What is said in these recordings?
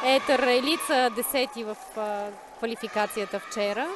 Етър Елица 10-ти в квалификацията вчера.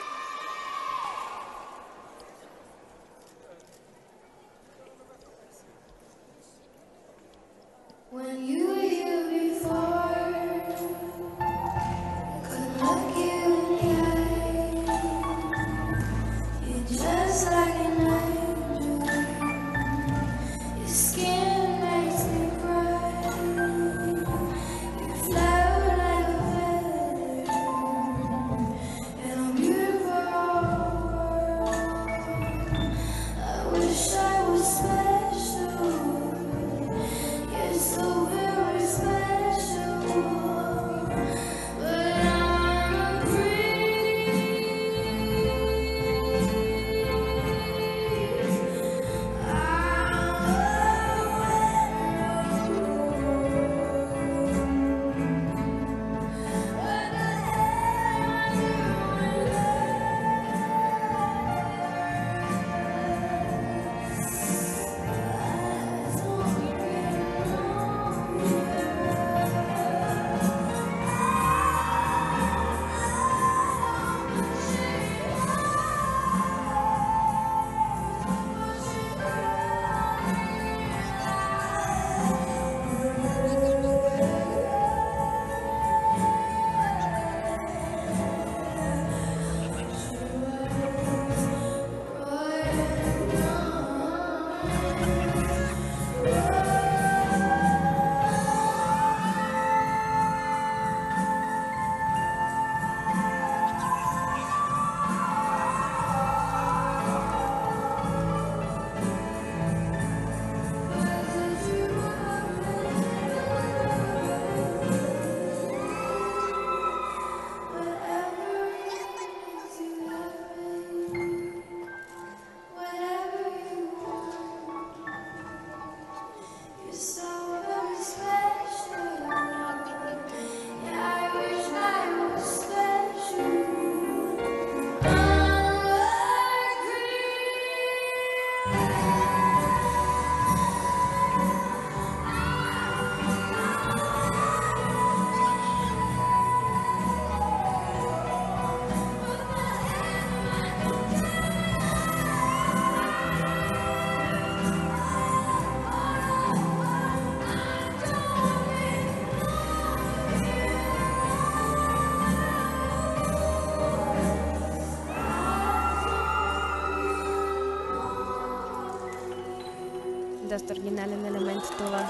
Доста оригинален елемент това.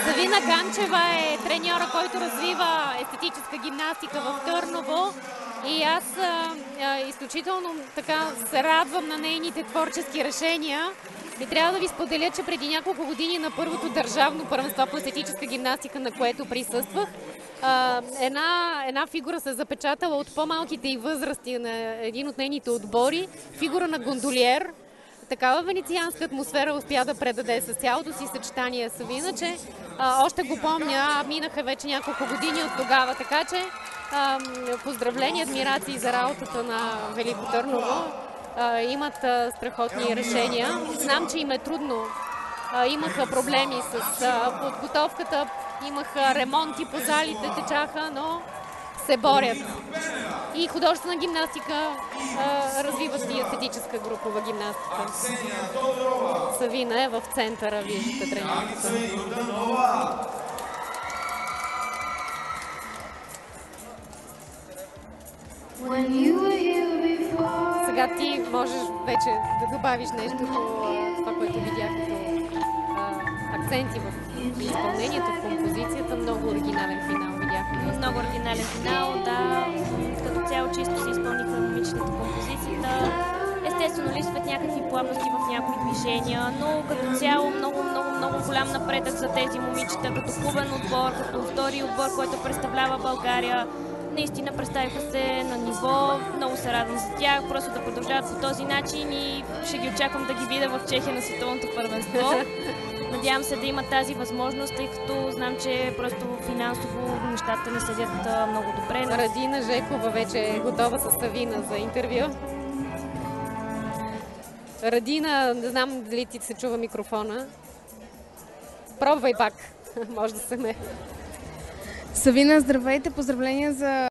Савина Ганчева е треньора, който развива естетическа гимнастика в Търново. И аз изключително така се радвам на нейните творчески решения. И трябва да ви споделя, че преди няколко години на първото държавно първенство по естетическа гимнастика, на което присъствах, една фигура се запечатала от по-малките и възрасти на един от нейните отбори. Фигура на гондолиер. Такава венецианска атмосфера успя да предаде с цялото си съчетание Савина, че още го помня, минаха вече няколко години от тогава, така че поздравления, адмирации за работата на Велико Търново. Имат страхотни решения. Знам, че им е трудно. Имаха проблеми с подготовката, имаха ремонти по залите, течаха, но се борят. И художествена гимнастика развиват и естетическа групова гимнастика. Савина е в центъра, виждате тренировката. Сега ти можеш вече да добавиш нещо по това, което видях като акценти в изпълнението, в композицията. Много оригинален финал видяхме. Много оригинален финал, да. Като цяло чисто се изпълниха момичетата композицията. Естествено липсват някакви плавности в някои движения, но като цяло много голям напредък за тези момичета, като клубен отбор, като втори отбор, който представлява България. Наистина представиха се на ниво, много се радвам за тях, просто да продължават по този начин и ще ги очаквам да ги видя в Чехия на световното първенство. Надявам се да имат тази възможност, тъй като знам, че просто финансово нещата не седят много добре. Радина Жекова вече е готова с Савина за интервю. Радина, не знам дали ти се чува микрофона. Пробвай пак. може да се ме. Савина, здравейте, поздравления за